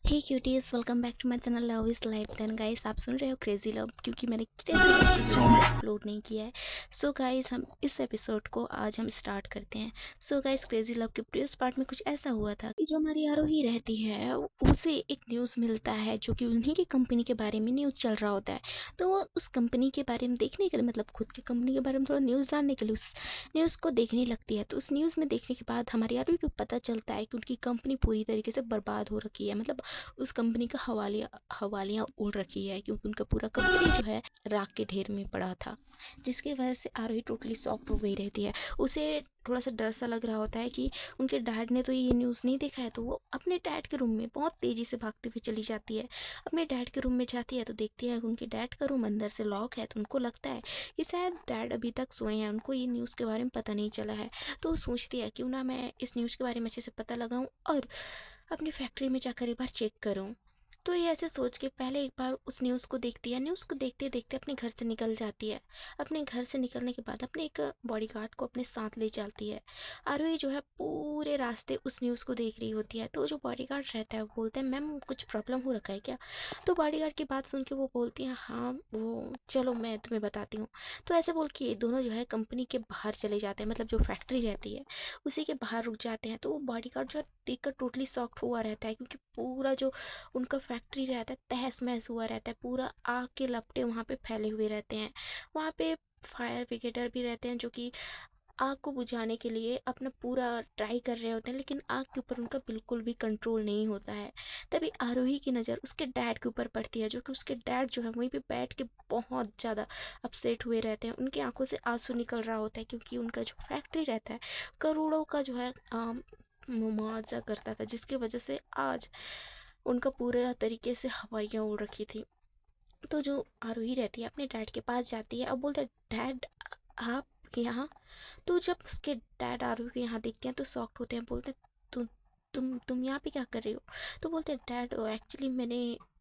Hey cuties, welcome back to my channel love is life. Then guys, आप सुन रहे हो क्रेजी लव, क्योंकि मैंने क्रेजी लव अपलोड नहीं किया है। सो गाइस, हम इस एपिसोड को आज हम स्टार्ट करते हैं। सो गाइस, क्रेजी लव के प्रीवियस पार्ट में कुछ ऐसा हुआ था कि जो हमारी आरोही रहती है उसे एक न्यूज़ मिलता है, जो कि उन्हीं की कंपनी के बारे में न्यूज़ चल रहा होता है। तो वो उस कंपनी के बारे में देखने के लिए, मतलब खुद की कंपनी के बारे में थोड़ा न्यूज़ जानने के लिए उस न्यूज़ को देखने लगती है। तो उस न्यूज़ में देखने के बाद हमारी आरोही को पता चलता है कि उनकी कंपनी पूरी तरीके से बर्बाद हो रखी है। मतलब उस कंपनी का हवालियाँ उड़ रखी है, क्योंकि उनका पूरा कंपनी जो है राख के ढेर में पड़ा था, जिसकी वजह से आरोही टोटली शॉक हो गई रहती है। उसे थोड़ा सा डर सा लग रहा होता है कि उनके डैड ने तो ये न्यूज़ नहीं देखा है। तो वो अपने डैड के रूम में बहुत तेज़ी से भागते हुए चली जाती है। अपने डैड के रूम में जाती है तो देखती है कि उनके डैड का रूम अंदर से लॉक है। तो उनको लगता है कि शायद डैड अभी तक सोए हैं, उनको ये न्यूज़ के बारे में पता नहीं चला है। तो वो सोचती है क्यों ना मैं इस न्यूज़ के बारे में अच्छे से पता लगाऊं और अपनी फैक्ट्री में जाकर एक बार चेक करूं। तो ये ऐसे सोच के पहले एक बार उस न्यूज़ को देखती है। न्यूज़ को देखते देखते अपने घर से निकल जाती है। अपने घर से निकलने के बाद अपने एक बॉडीगार्ड को अपने साथ ले जाती है। आरोही जो है पूरे रास्ते उस न्यूज़ को देख रही होती है। तो जो बॉडीगार्ड रहता है वो बोलता है, मैम कुछ प्रॉब्लम हो रखा है क्या? तो बॉडीगार्ड की बात सुन के वो बोलती है, हाँ वो चलो मैं तुम्हें बताती हूँ। तो ऐसे बोल के ये दोनों जो है कंपनी के बाहर चले जाते हैं, मतलब जो फैक्ट्री रहती है उसी के बाहर रुक जाते हैं। तो वो बॉडीगार्ड जो है देखकर टोटली शॉक्ड हुआ रहता है, क्योंकि पूरा जो उनका फैक्ट्री रहता है तहस महस हुआ रहता है। पूरा आग के लपटे वहाँ पे फैले हुए रहते हैं। वहाँ पे फायर ब्रिगेडर भी रहते हैं, जो कि आग को बुझाने के लिए अपना पूरा ट्राई कर रहे होते हैं, लेकिन आग के ऊपर उनका बिल्कुल भी कंट्रोल नहीं होता है। तभी आरोही की नज़र उसके डैड के ऊपर पड़ती है, जो कि उसके डैड जो है वहीं पे बैठ के बहुत ज़्यादा अपसेट हुए रहते हैं। उनकी आंखों से आंसू निकल रहा होता है, क्योंकि उनका जो फैक्ट्री रहता है करोड़ों का जो है मुआवजा करता था, जिसकी वजह से आज उनका पूरे तरीके से हवाइयाँ उड़ रखी थी। तो जो आरोही रहती है अपने डैड के पास जाती है और बोलता है, डैड आप यहाँ? तो जब उसके डैड आरोही को यहाँ देखते हैं तो शॉक्ड होते हैं। बोलते हैं, तुम यहाँ पे क्या कर रही हो? तो बोलते हैं, डैड एक्चुअली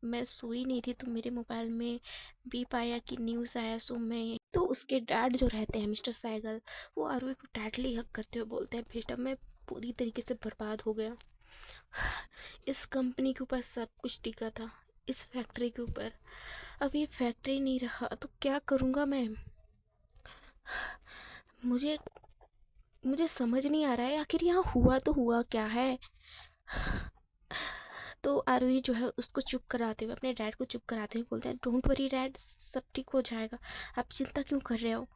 मैं सोई नहीं थी, तो मेरे मोबाइल में बीप आया कि न्यूज़ आया, सो मैं। तो उसके डैड जो रहते हैं मिस्टर सैगल, वो आरोही को डैडली हक करते हुए बोलते हैं, बेटा मैं पूरी तरीके से बर्बाद हो गया। इस कंपनी के ऊपर सब कुछ टिका था, इस फैक्ट्री के ऊपर। अब ये फैक्ट्री नहीं रहा तो क्या करूँगा मैं? मुझे मुझे समझ नहीं आ रहा है आखिर यहाँ हुआ तो हुआ क्या है। तो आरोही जो है उसको चुप कराते हुए, अपने डैड को चुप कराते हुए बोलते हैं, डोंट वरी डैड, सब ठीक हो जाएगा। आप चिंता क्यों कर रहे हो?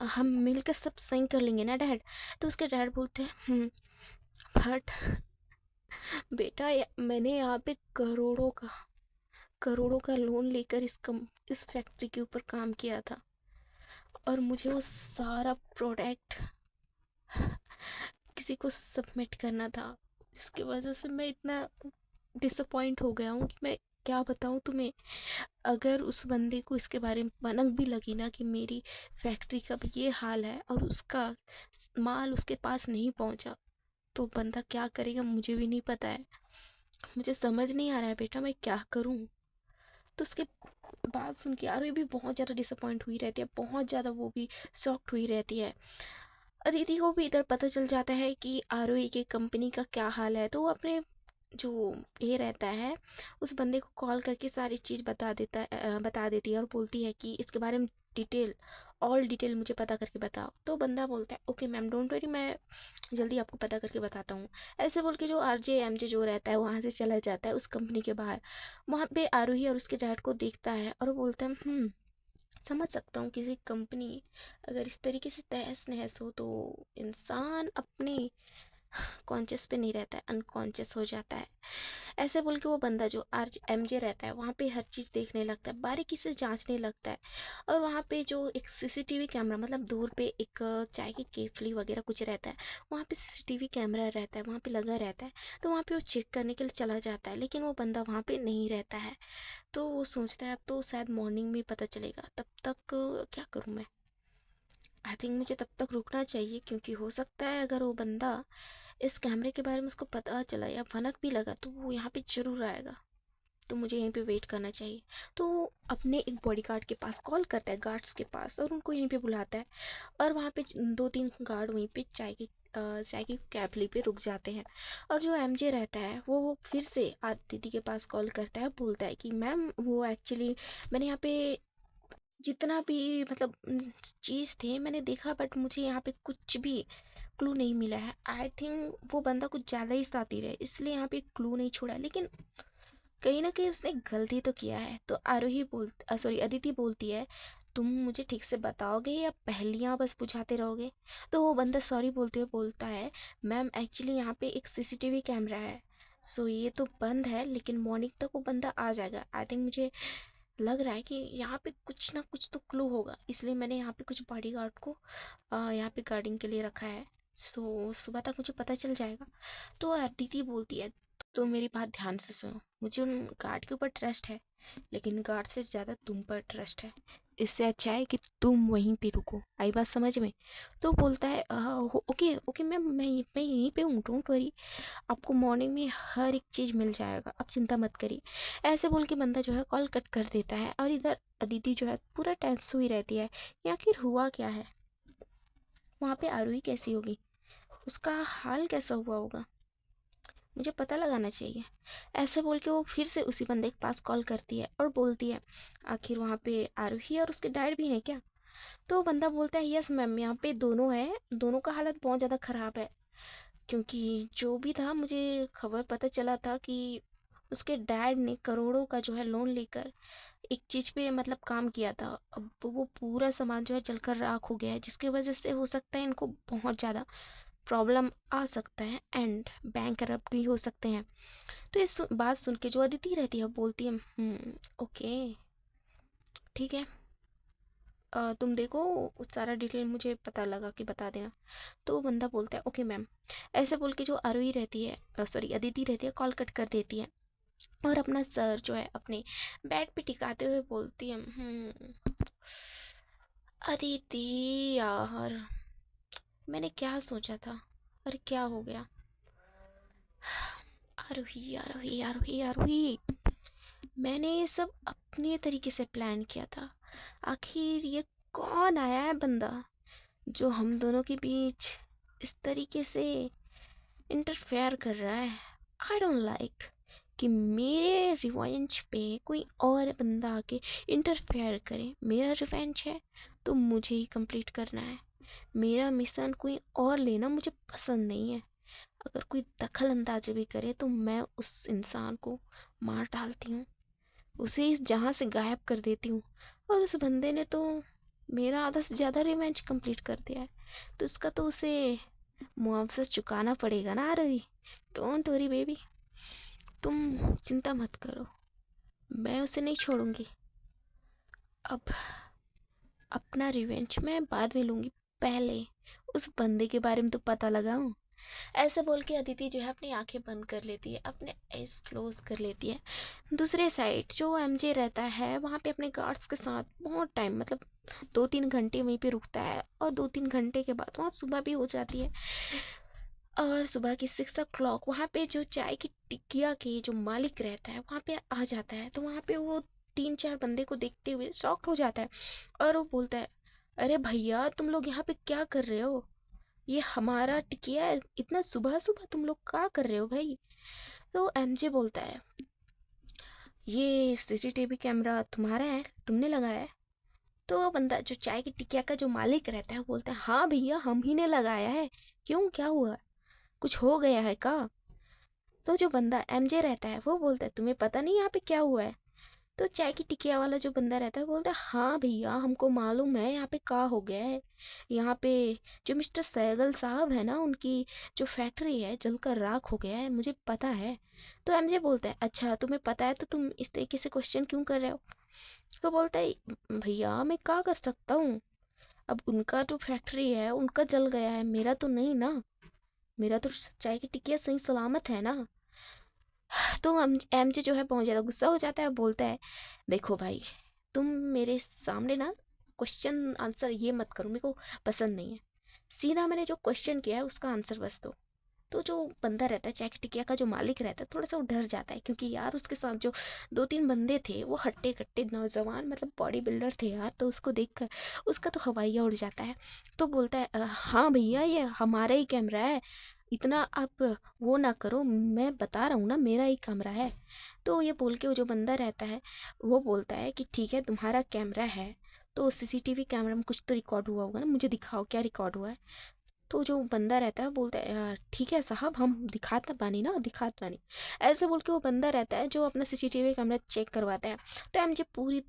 हम मिलकर सब सही कर लेंगे ना डैड? तो उसके डैड बोलते हैं, बट बेटा मैंने यहाँ पे करोड़ों का लोन लेकर इस फैक्ट्री के ऊपर काम किया था, और मुझे वो सारा प्रोडक्ट किसी को सबमिट करना था, जिसकी वजह से मैं इतना डिसअपॉइंट हो गया हूँ कि मैं क्या बताऊँ तुम्हें। अगर उस बंदे को इसके बारे में भनक भी लगी ना कि मेरी फैक्ट्री का भी ये हाल है और उसका माल उसके पास नहीं पहुँचा, तो बंदा क्या करेगा मुझे भी नहीं पता है। मुझे समझ नहीं आ रहा है बेटा, मैं क्या करूँ? तो उसके बात सुन के आरोही भी बहुत ज़्यादा डिसअपॉइंट हुई रहती है, बहुत ज़्यादा वो भी शॉक्ड हुई रहती है। अदिति को भी इधर पता चल जाता है कि आरोही की कंपनी का क्या हाल है। तो वो अपने जो ये रहता है उस बंदे को कॉल करके सारी चीज़ बता देती है और बोलती है कि इसके बारे में डिटेल ऑल डिटेल मुझे पता करके बताओ। तो बंदा बोलता है, ओके मैम, डोंट वरी, मैं जल्दी आपको पता करके बताता हूँ। ऐसे बोल के जो आरजे एमजे जो रहता है वहाँ से चला जाता है उस कंपनी के बाहर। वहाँ पे आरोही और उसके डैड को देखता है और वो बोलता है, समझ सकता हूँ किसी कंपनी अगर इस तरीके से तहस नहस हो तो इंसान अपने कॉन्शियस पे नहीं रहता है, अनकॉन्शियस हो जाता है। ऐसे बोल के वो बंदा जो आर एम जे रहता है वहाँ पे हर चीज़ देखने लगता है, बारीकी से जांचने लगता है। और वहाँ पे जो एक सीसीटीवी कैमरा, मतलब दूर पे एक चाय की केतली वगैरह कुछ रहता है, वहाँ पे सीसीटीवी कैमरा रहता है, वहाँ पे लगा रहता है। तो वहाँ पे वो चेक करने के लिए चला जाता है, लेकिन वो बंदा वहाँ पे नहीं रहता है। तो वो सोचता है अब तो शायद मॉर्निंग में पता चलेगा, तब तक क्या करूँ मैं? आई थिंक मुझे तब तक रुकना चाहिए, क्योंकि हो सकता है अगर वो बंदा इस कैमरे के बारे में उसको पता चला या भनक भी लगा तो वो यहाँ पे ज़रूर आएगा। तो मुझे यहीं पे वेट करना चाहिए। तो वो अपने एक बॉडीगार्ड के पास कॉल करता है, गार्ड्स के पास, और उनको यहीं पे बुलाता है। और वहाँ पे 2-3 गार्ड वहीं पे चाय की चाय की कैफली पे रुक जाते हैं। और जो एमजे रहता है वो फिर से दीदी के पास कॉल करता है, बोलता है कि मैम वो एक्चुअली मैंने यहाँ पे जितना भी मतलब चीज़ थे मैंने देखा, बट मुझे यहाँ पे कुछ भी क्लू नहीं मिला है। आई थिंक वो बंदा कुछ ज़्यादा ही शातिर है, इसलिए यहाँ पे क्लू नहीं छोड़ा। लेकिन कहीं ना कहीं उसने गलती तो किया है। तो आरोही सॉरी अदिति बोलती है, तुम मुझे ठीक से बताओगे या पहेलियाँ बस बुझाते रहोगे? तो वो बंदा सॉरी बोलते हुए बोलता है, मैम एक्चुअली यहाँ पे एक सीसीटीवी कैमरा है, सो ये तो बंद है, लेकिन मॉर्निंग तक वो बंदा आ जाएगा। आई थिंक मुझे लग रहा है कि यहाँ पे कुछ ना कुछ तो क्लू होगा, इसलिए मैंने यहाँ पे कुछ बॉडीगार्ड को यहाँ पे गार्डिंग के लिए रखा है। सो सुबह तक मुझे पता चल जाएगा। तो अदिति बोलती है, तो मेरी बात ध्यान से सुनो, मुझे उन गार्ड के ऊपर ट्रस्ट है, लेकिन गार्ड से ज़्यादा तुम पर ट्रस्ट है। इससे अच्छा है कि तुम वहीं पे रुको। आई बात समझ में? तो बोलता है ओके ओके मैम, मैं यहीं पे हूँ, डोंट वरी, आपको मॉर्निंग में हर एक चीज़ मिल जाएगा, आप चिंता मत करिए। ऐसे बोल के बंदा जो है कॉल कट कर देता है। और इधर अदिति जो है पूरा टेंस हुई रहती है कि आखिर हुआ क्या है, वहाँ पे आरूही कैसी होगी, उसका हाल कैसा हुआ होगा, मुझे पता लगाना चाहिए। ऐसे बोल के वो फिर से उसी बंदे के पास कॉल करती है और बोलती है, आखिर वहाँ पे आरूही और उसके डैड भी हैं क्या? तो वो बंदा बोलता है, यस मैम, यहाँ पे दोनों हैं, दोनों का हालत बहुत ज़्यादा ख़राब है। क्योंकि जो भी था, मुझे खबर पता चला था कि उसके डैड ने करोड़ों का जो है लोन लेकर एक चीज़ पे मतलब काम किया था। अब वो पूरा सामान जो है जलकर राख हो गया है, जिसकी वजह से हो सकता है इनको बहुत ज़्यादा प्रॉब्लम आ सकता है एंड बैंक करप्ट भी हो सकते हैं। तो इस बात सुन के जो अदिति रहती है बोलती है, ओके ठीक है, तुम देखो सारा डिटेल मुझे पता लगा कि बता देना। तो वो बंदा बोलता है, ओके मैम। ऐसे बोल के जो आरोही रहती है, सॉरी अदिति रहती है, कॉल कट कर देती है और अपना सर जो है अपने बेड पे टिकाते हुए बोलती है, अदिति यार, मैंने क्या सोचा था और क्या हो गया। आरोही आरोही आरोही आरोही, मैंने ये सब अपने तरीके से प्लान किया था। आखिर ये कौन आया है बंदा जो हम दोनों के बीच इस तरीके से इंटरफेयर कर रहा है? आई डोंट लाइक कि मेरे रिवेंज पे कोई और बंदा आके इंटरफेयर करे। मेरा रिवेंज है तो मुझे ही कंप्लीट करना है। मेरा मिशन कोई और लेना मुझे पसंद नहीं है। अगर कोई दखल अंदाजी भी करे तो मैं उस इंसान को मार डालती हूँ, उसे इस जहाँ से गायब कर देती हूँ। और उस बंदे ने तो मेरा आधा से ज़्यादा रिवेंज कंप्लीट कर दिया है, तो इसका तो उसे मुआवजा चुकाना पड़ेगा ना रवि। डोंट वरी बेबी, तुम चिंता मत करो, मैं उसे नहीं छोड़ूंगी। अब अपना रिवेंज मैं बाद में लूँगी, पहले उस बंदे के बारे में तो पता लगाऊं। ऐसे बोल के अदिति जो है अपनी आंखें बंद कर लेती है, अपने आइज क्लोज कर लेती है। दूसरे साइड जो एमजे रहता है वहाँ पे अपने गार्ड्स के साथ बहुत टाइम, मतलब 2-3 घंटे वहीं पे रुकता है। और 2-3 घंटे के बाद वहाँ सुबह भी हो जाती है। और सुबह की 6 o'clock वहाँ पे जो चाय की टिकिया के जो मालिक रहता है वहाँ पे आ जाता है। तो वहाँ पे वो 3-4 बंदे को देखते हुए शॉक हो जाता है और वो बोलता है, अरे भैया तुम लोग यहाँ पे क्या कर रहे हो? ये हमारा टिकिया है, इतना सुबह सुबह तुम लोग क्या कर रहे हो भाई? तो एमजे बोलता है, ये सीसीटीवी कैमरा तुम्हारा है, तुमने लगाया है? तो वो बंदा जो चाय की टिकिया का जो मालिक रहता है वो बोलता है, हाँ भैया हम ही ने लगाया है। क्यों, क्या हुआ, कुछ हो गया है का? तो जो बंदा एमजे रहता है वो बोलता है, तुम्हें पता नहीं यहाँ पे क्या हुआ है? तो चाय की टिकिया वाला जो बंदा रहता है बोलता है, हाँ भैया हमको मालूम है यहाँ पे क्या हो गया है। यहाँ पे जो मिस्टर सहगल साहब है ना, उनकी जो फैक्ट्री है जलकर राख हो गया है, मुझे पता है। तो एमजे बोलता है, अच्छा तुम्हें पता है तो तुम इस तरीके से क्वेश्चन क्यों कर रहे हो? तो बोलता है, भैया मैं क्या कर सकता हूँ, अब उनका जो फैक्ट्री है उनका जल गया है, मेरा तो नहीं ना, मेरा तो चाय की टिकिया सही सलामत है ना। तो हम एमजे जो है बहुत ज़्यादा गुस्सा हो जाता है, बोलता है, देखो भाई तुम मेरे सामने ना क्वेश्चन आंसर ये मत करो, मेरे को पसंद नहीं है। सीधा मैंने जो क्वेश्चन किया है उसका आंसर बस दो। तो जो बंदा रहता है, चाय की टिकिया का जो मालिक रहता है, थोड़ा सा वो डर जाता है, क्योंकि यार उसके साथ जो 2-3 बंदे थे वो हट्टे कट्टे नौजवान मतलब बॉडी बिल्डर थे यार। तो उसको देखकर उसका तो हवाइया उड़ जाता है। तो बोलता है हाँ भैया ये हमारा ही कैमरा है, इतना आप वो ना करो, मैं बता रहा हूँ ना मेरा ही कैमरा है। तो ये बोल के वो जो बंदा रहता है वो बोलता है कि ठीक है तुम्हारा कैमरा है तो सीसीटीवी कैमरा में कुछ तो रिकॉर्ड हुआ होगा ना, मुझे दिखाओ क्या रिकॉर्ड हुआ है। तो जो बंदा रहता है बोलता है ठीक है साहब हम दिखात बानी ना दिखात बानी। ऐसे बोल के वो बंदा रहता है जो अपना सीसीटीवी कैमरा चेक करवाता है। तो मुझे पूरी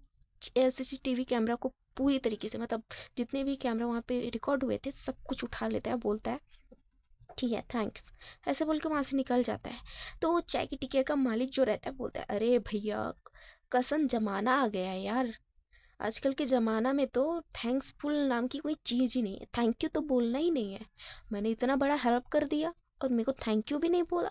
सीसीटीवी कैमरा को पूरी तरीके से मतलब जितने भी कैमरा वहाँ पे रिकॉर्ड हुए थे सब कुछ उठा लेता है, बोलता है ठीक है थैंक्स, ऐसे बोल के वहाँ से निकल जाता है। तो वो चाय की टिकिया का मालिक जो रहता है बोलता है अरे भैया कसन जमाना आ गया है यार, आजकल के ज़माना में तो थैंक्सफुल नाम की कोई चीज़ ही नहीं है, थैंक यू तो बोलना ही नहीं है। मैंने इतना बड़ा हेल्प कर दिया और मेरे को थैंक यू भी नहीं बोला,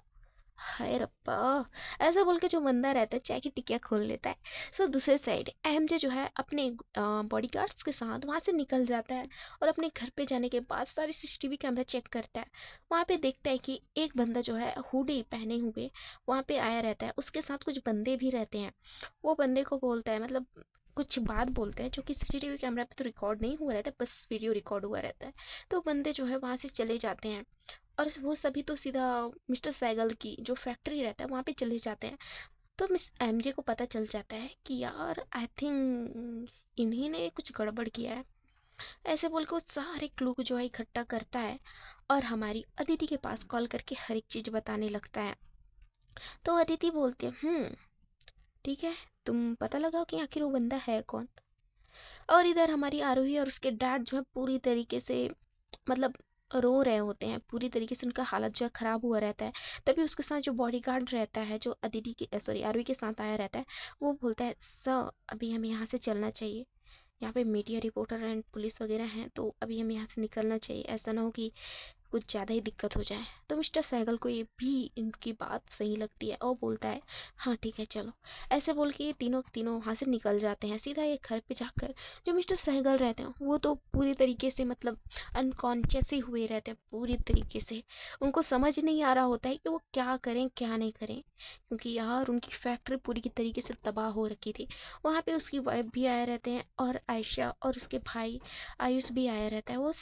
हाय रब्बा। ऐसा बोल के जो बंदा रहता है चाय की टिकिया खोल लेता है। सो दूसरे साइड एमजे जो है अपने बॉडीगार्ड्स के साथ वहाँ से निकल जाता है और अपने घर पे जाने के बाद सारी सीसीटीवी कैमरा चेक करता है। वहाँ पे देखता है कि एक बंदा जो है हुडी पहने हुए वहाँ पे आया रहता है, उसके साथ कुछ बंदे भी रहते हैं। वो बंदे को बोलता है मतलब कुछ बात बोलते हैं जो कि सीसीटीवी कैमरा पे तो रिकॉर्ड नहीं हुआ रहता है, बस वीडियो रिकॉर्ड हुआ रहता है। तो बंदे जो है वहाँ से चले जाते हैं और वो सभी तो सीधा मिस्टर सैगल की जो फैक्ट्री रहता है वहाँ पे चले जाते हैं। तो मिस एमजे को पता चल जाता है कि यार आई थिंक इन्हीं ने कुछ गड़बड़ किया है। ऐसे बोल के वो सारे क्लू को जो है इकट्ठा करता है और हमारी अदिति के पास कॉल करके हर एक चीज़ बताने लगता है। तो अदिति बोलती है ठीक है तुम पता लगाओ कि आखिर वो बंदा है कौन। और इधर हमारी आरोही और उसके डैड जो है पूरी तरीके से मतलब रो रहे होते हैं, पूरी तरीके से उनका हालत जो है ख़राब हुआ रहता है। तभी उसके साथ जो बॉडीगार्ड रहता है जो अदिति के सॉरी आरोही के साथ आया रहता है वो बोलता है सर अभी हमें यहाँ से चलना चाहिए, यहाँ पे मीडिया रिपोर्टर एंड पुलिस वगैरह हैं तो अभी हमें यहाँ से निकलना चाहिए, ऐसा ना हो कि कुछ ज़्यादा ही दिक्कत हो जाए। तो मिस्टर सहगल को ये भी इनकी बात सही लगती है और बोलता है हाँ ठीक है चलो। ऐसे बोल के ये तीनों के तीनों वहाँ से निकल जाते हैं। सीधा ये घर पे जाकर जो मिस्टर सहगल रहते हैं वो तो पूरी तरीके से मतलब अनकॉन्शियस ही हुए रहते हैं पूरी तरीके से। उनको समझ नहीं आ रहा होता है कि वो क्या करें क्या नहीं करें, क्योंकि यार उनकी फैक्ट्री पूरी की तरीके से तबाह हो रखी थी। वहाँ पे उसकी वाइफ भी आए रहते हैं और आयशा और उसके भाई आयुष भी आया रहता है। वो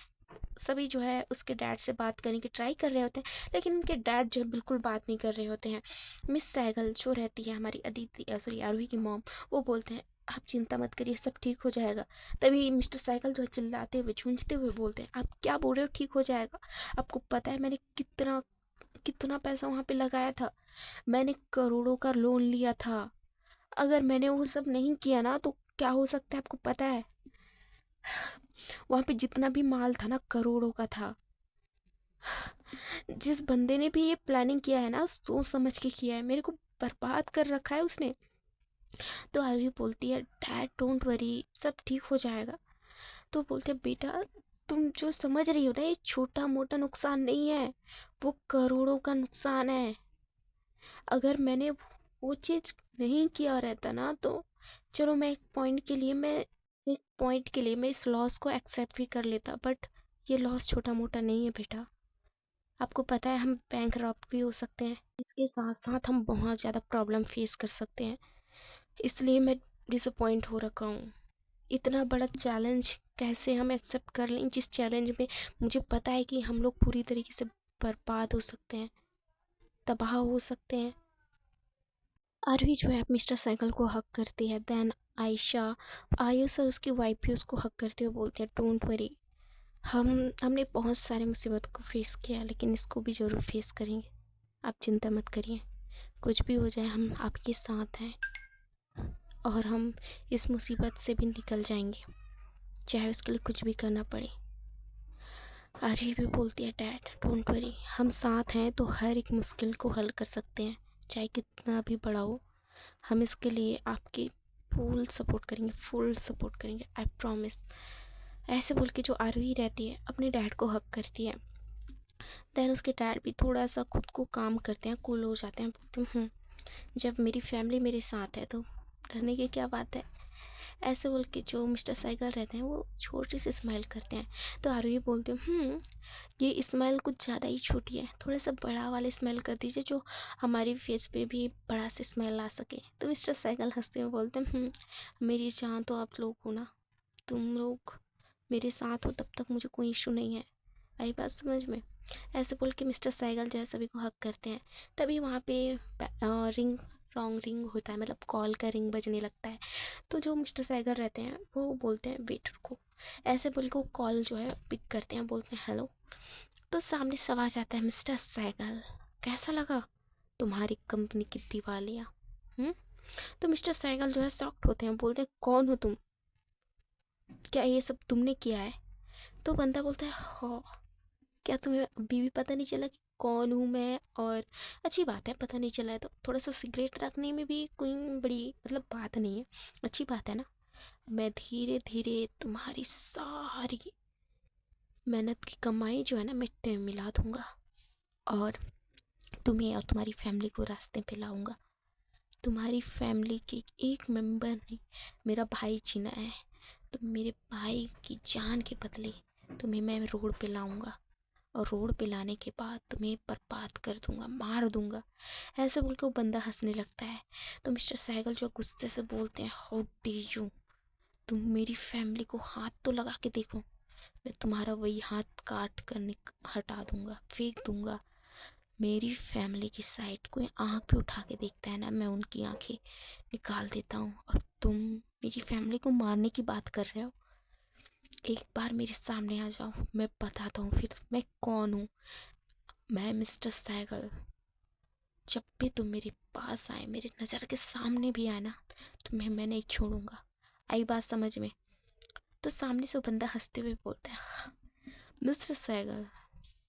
सभी जो है उसके डैड से बात करने की ट्राई कर रहे होते हैं लेकिन उनके डैड जो है बिल्कुल बात नहीं कर रहे होते हैं। मिस सहगल जो रहती है हमारी अदिति सॉरी आरोही की मॉम, वो बोलते हैं आप चिंता मत करिए सब ठीक हो जाएगा। तभी मिस्टर साइकिल जो है चिल्लाते हुए झूंझते हुए बोलते हैं आप क्या बोल रहे हो ठीक हो जाएगा, आपको पता है मैंने कितना कितना पैसा वहाँ पे लगाया था, मैंने करोड़ों का लोन लिया था, अगर मैंने वो सब नहीं किया ना तो क्या हो सकता है आपको पता है। वहाँ पे जितना भी माल था ना करोड़ों का था। जिस बंदे ने भी ये प्लानिंग किया है ना सोच समझ के किया है, मेरे को बर्बाद कर रखा है उसने। तो आरवी बोलती है डैड डोंट वरी सब ठीक हो जाएगा। तो बोलते हैं बेटा तुम जो समझ रही हो ना ये छोटा मोटा नुकसान नहीं है, वो करोड़ों का नुकसान है। अगर मैंने वो चीज़ नहीं किया रहता ना तो चलो मैं एक पॉइंट के लिए मैं इस लॉस को एक्सेप्ट भी कर लेता, बट ये लॉस छोटा मोटा नहीं है बेटा। आपको पता है हम बैंक रॉब भी हो सकते हैं, इसके साथ साथ हम बहुत ज़्यादा प्रॉब्लम फेस कर सकते हैं, इसलिए मैं डिसअपॉइंट हो रखा हूँ। इतना बड़ा चैलेंज कैसे हम एक्सेप्ट कर लें जिस चैलेंज में मुझे पता है कि हम लोग पूरी तरीके से बर्बाद हो सकते हैं, तबाह हो सकते हैं। आरवी जो है मिस्टर साइकिल को हक करती है, देन आयशा आयुष और उसकी वाइफ भी उसको हक करते हुए बोलती है डोंट वरी, हमने बहुत सारे मुसीबत को फेस किया लेकिन इसको भी ज़रूर फेस करेंगे, आप चिंता मत करिए, कुछ भी हो जाए हम आपके साथ हैं और हम इस मुसीबत से भी निकल जाएंगे चाहे उसके लिए कुछ भी करना पड़े। आरवी भी बोलती है डैड डोंट वरी हम साथ हैं तो हर एक मुश्किल को हल कर सकते हैं चाहे कितना भी बड़ा हो, हम इसके लिए आपकी फुल सपोर्ट करेंगे आई प्रॉमिस। ऐसे बोल के जो आरोही रहती है अपने डैड को हक करती है। देन उसके डैड भी थोड़ा सा खुद को काम करते हैं, कूल हो जाते हैं, बोलते हैं जब मेरी फैमिली मेरे साथ है तो डरने की क्या बात है। ऐसे बोल के जो मिस्टर साइकिल रहते हैं वो छोटी सी स्माइल करते हैं। तो आरोही बोलते हैं ये स्माइल कुछ ज़्यादा ही छोटी है, थोड़ा सा बड़ा वाला स्माइल कर दीजिए जो हमारी फेस पे भी बड़ा सा स्माइल आ सके। तो मिस्टर साइकिल हंसते हुए बोलते हैं मेरी जान तो आप लोग हो ना, तुम लोग मेरे साथ हो तब तक मुझे कोई इशू नहीं है। आई बात समझ में? ऐसे बोल के मिस्टर साइकिल जो है सभी को हक करते हैं। तभी वहाँ पे रिंग रॉन्ग रिंग होता है, मतलब कॉल का रिंग बजने लगता है। तो जो मिस्टर साइकिल रहते हैं वो बोलते हैं वेटर को, ऐसे बोल के वो कॉल जो है पिक करते हैं, बोलते हैं हेलो। तो सामने से आवाज आता है, मिस्टर साइकिल कैसा लगा तुम्हारी कंपनी की दिवालिया? हम्म। तो मिस्टर साइकिल जो है शॉक्ड होते हैं, बोलते हैं कौन हो तुम, क्या ये सब तुमने किया है? तो बंदा बोलता है हो, क्या तुम्हें अभी भी पता नहीं चला कि कौन हूँ मैं? और अच्छी बात है पता नहीं चला है, तो थोड़ा सा सिगरेट रखने में भी कोई बड़ी मतलब बात नहीं है, अच्छी बात है ना। मैं धीरे धीरे तुम्हारी सारी मेहनत की कमाई जो है ना मिट्टी में मिला दूंगा, और तुम्हें और तुम्हारी फैमिली को रास्ते पे लाऊंगा। तुम्हारी फैमिली के एक मेंबर ने मेरा भाई छीना है, तो मेरे भाई की जान के बदले तुम्हें मैं रोड पे लाऊंगा, और रोड पे लाने के बाद तुम्हें बर्बाद कर दूंगा, मार दूंगा। ऐसे बोल के वो बंदा हंसने लगता है। तो मिस्टर सहगल जो गुस्से से बोलते हैं हाउ डेयर यू, तुम मेरी फैमिली को हाथ तो लगा के देखो, मैं तुम्हारा वही हाथ काट कर हटा दूंगा, फेंक दूंगा। मेरी फैमिली की साइड कोई आंख भी उठा के देखता है ना, मैं उनकी आंखें निकाल देता हूँ। और तुम मेरी फैमिली को मारने की बात कर रहे हो? एक बार मेरे सामने आ जाओ, मैं बताता हूँ फिर मैं कौन हूँ। मैं मिस्टर सैगल, जब भी तुम मेरे पास आए, मेरे नज़र के सामने भी आए ना, तुम्हें मैं नहीं छोड़ूंगा। आई बात समझ में? तो सामने से वो बंदा हंसते हुए बोलता है मिस्टर सैगल,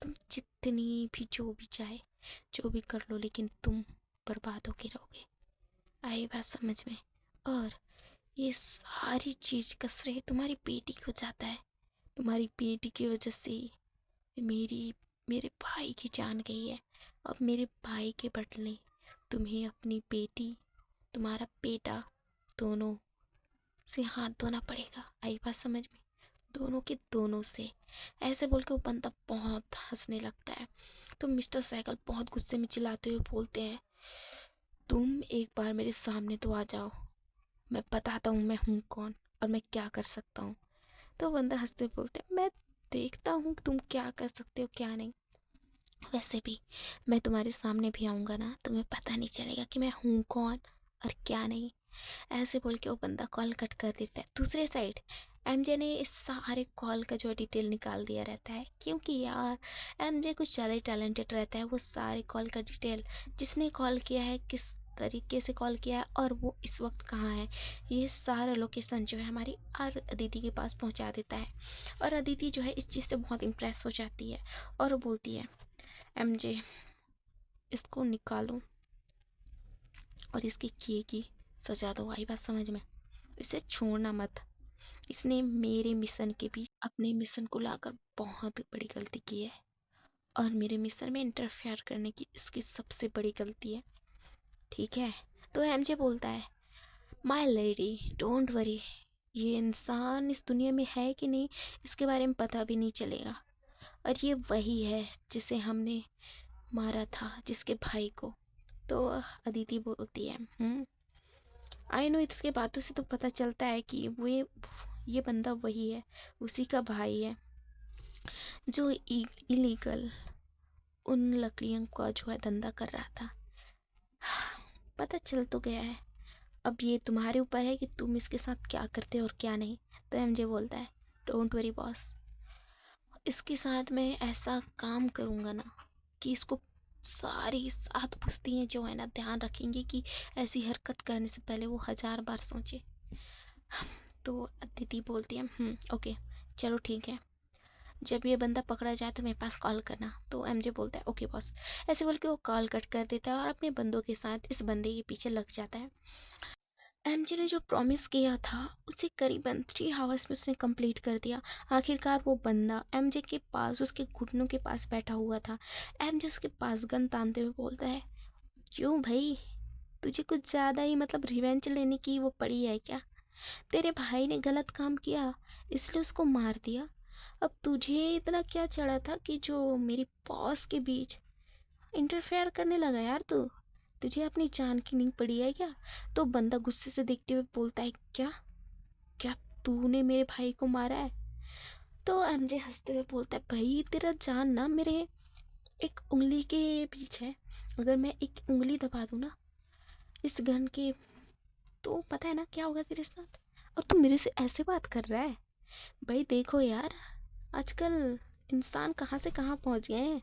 तुम जितनी भी जो भी चाहे जो भी कर लो, लेकिन तुम बर्बाद होके रहोगे। आई बात समझ में? और ये सारी चीज का श्रेय तुम्हारी बेटी को जाता है। तुम्हारी बेटी की वजह से मेरी मेरे भाई की जान गई है। अब मेरे भाई के बदले तुम्हें अपनी बेटी, तुम्हारा बेटा, दोनों से हाथ धोना पड़ेगा। आई बात समझ में? दोनों के दोनों से। ऐसे बोल के वो बंदा बहुत हंसने लगता है। तो मिस्टर साइकिल बहुत गुस्से में चिल्लाते हुए बोलते हैं तुम एक बार मेरे सामने तो आ जाओ, मैं बताता हूँ मैं हूँ कौन और मैं क्या कर सकता हूँ। तो बंदा हंसते हुए बोलते है मैं देखता हूँ तुम क्या कर सकते हो क्या नहीं। वैसे भी मैं तुम्हारे सामने भी आऊँगा ना, तुम्हें पता नहीं चलेगा कि मैं हूँ कौन और क्या नहीं। ऐसे बोल के वो बंदा कॉल कट कर देता है। दूसरे साइड एमजे ने इस सारे कॉल का जो डिटेल निकाल दिया रहता है, क्योंकि यार एमजे कुछ ज़्यादा ही टैलेंटेड रहता है। वो सारे कॉल का डिटेल, जिसने कॉल किया है, किस तरीके से कॉल किया है और वो इस वक्त कहाँ है, ये सारा लोकेशन जो है हमारी और अदिति के पास पहुंचा देता है। और अदिति जो है इस चीज़ से बहुत इम्प्रेस हो जाती है और वो बोलती है एमजे इसको निकालो और इसके किए की सजा दो। आई बात समझ में? इसे छोड़ना मत। इसने मेरे मिशन के बीच अपने मिशन को लाकर बहुत बड़ी गलती की है, और मेरे मिशन में इंटरफेयर करने की इसकी सबसे बड़ी गलती है। ठीक है? तो एमजे बोलता है माय लेडी डोंट वरी, ये इंसान इस दुनिया में है कि नहीं इसके बारे में पता भी नहीं चलेगा, और ये वही है जिसे हमने मारा था, जिसके भाई को। तो अदिति बोलती है आई नो, इसके बातों से तो पता चलता है कि ये बंदा वही है, उसी का भाई है जो इलीगल उन लकड़ियों का जो है धंधा कर रहा था। पता चल तो गया है, अब ये तुम्हारे ऊपर है कि तुम इसके साथ क्या करते हो और क्या नहीं। तो एमजे बोलता है डोंट वरी बॉस, इसके साथ मैं ऐसा काम करूँगा ना कि इसको सारी 7 पुश्तियाँ जो है ना ध्यान रखेंगे कि ऐसी हरकत करने से पहले वो 1000 बार सोचे। तो अदिति बोलती है ओके चलो ठीक है, जब ये बंदा पकड़ा जाए तो मेरे पास कॉल करना। तो एमजे बोलता है ओके बॉस। ऐसे बोल के वो कॉल कट कर देता है और अपने बंदों के साथ इस बंदे के पीछे लग जाता है। एमजे ने जो प्रॉमिस किया था उसे करीबन 3 आवर्स में उसने कंप्लीट कर दिया। आखिरकार वो बंदा एमजे के पास उसके घुटनों के पास बैठा हुआ था। एमजे उसके पास गन तानते हुए बोलता है क्यों भाई, तुझे कुछ ज़्यादा ही मतलब रिवेंज लेने की वो पड़ी है क्या? तेरे भाई ने गलत काम किया इसलिए उसको मार दिया। अब तुझे इतना क्या चढ़ा था कि जो मेरी बॉस के बीच इंटरफेयर करने लगा यार तू। तुझे अपनी जान की नींद पड़ी है क्या? तो बंदा गुस्से से देखते हुए बोलता है, क्या क्या तूने मेरे भाई को मारा है? तो एमजे हंसते हुए बोलता है, भाई तेरा जान ना मेरे एक उंगली के बीच है। अगर मैं एक उंगली दबा दूँ ना इस गन के, तो पता है ना क्या होगा तेरे साथ। और तू मेरे से ऐसे बात कर रहा है? भाई देखो यार, आजकल इंसान कहाँ से कहाँ पहुँच गए हैं।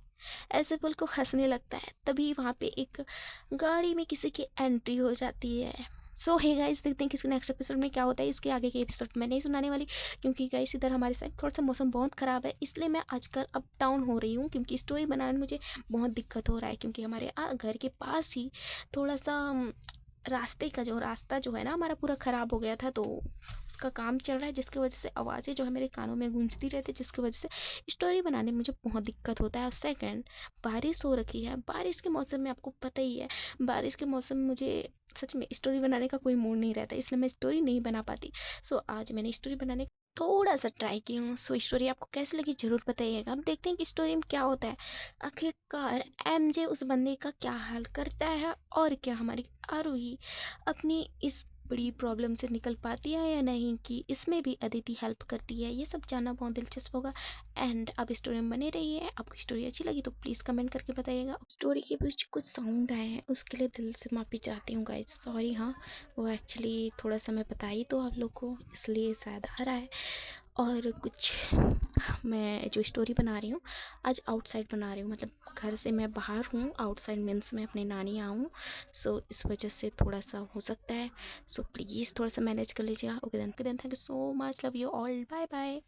ऐसे बोल को हंसने लगता है, तभी वहाँ पे एक गाड़ी में किसी की एंट्री हो जाती है। सो हे गाइस, देखते हैं किसी नेक्स्ट एपिसोड में क्या होता है। इसके आगे के एपिसोड मैं नहीं सुनाने वाली, क्योंकि गाइस इधर हमारे साइड थोड़ा सा मौसम बहुत ख़राब है, इसलिए मैं आजकल अप डाउन हो रही हूँ, क्योंकि स्टोरी बनाने में मुझे बहुत दिक्कत हो रहा है। क्योंकि हमारे घर के पास ही थोड़ा सा रास्ते का जो रास्ता जो है ना हमारा पूरा ख़राब हो गया था, तो उसका काम चल रहा है, जिसकी वजह से आवाज़ें जो है मेरे कानों में गूंजती रहती है, जिसकी वजह से स्टोरी बनाने में मुझे बहुत दिक्कत होता है। और सेकंड, बारिश हो रखी है, बारिश के मौसम में आपको पता ही है, बारिश के मौसम में मुझे सच में स्टोरी बनाने का कोई मूड नहीं रहता, इसलिए मैं स्टोरी नहीं बना पाती। सो आज मैंने स्टोरी बनाने थोड़ा सा ट्राई की हूँ। सो स्टोरी आपको कैसी लगी ज़रूर बताइएगा। अब देखते हैं कि स्टोरी में क्या होता है। आखिरकार एमजे उस बंदे का क्या हाल करता है, और क्या हमारी आरूही अपनी इस बड़ी प्रॉब्लम से निकल पाती है या नहीं, कि इसमें भी अदिति हेल्प करती है, ये सब जानना बहुत दिलचस्प होगा। एंड आप स्टोरी में बने रहिए। आपको स्टोरी अच्छी लगी तो प्लीज़ कमेंट करके बताइएगा। स्टोरी के बीच कुछ साउंड आए हैं, उसके लिए दिल से माफ़ी चाहती हूँ गाइस, सॉरी। हाँ, वो एक्चुअली थोड़ा सा मैं बताई तो आप लोग को, इसलिए शायद आ रहा है। और कुछ मैं जो स्टोरी बना रही हूँ आज आउटसाइड बना रही हूँ, मतलब घर से मैं बाहर हूँ, आउटसाइड मीन्स मैं अपने नानी यहाँ हूँ। सो इस वजह से थोड़ा सा हो सकता है। सो प्लीज़ थोड़ा सा मैनेज कर लीजिएगा। Okay then thank you so much, love you all, bye bye.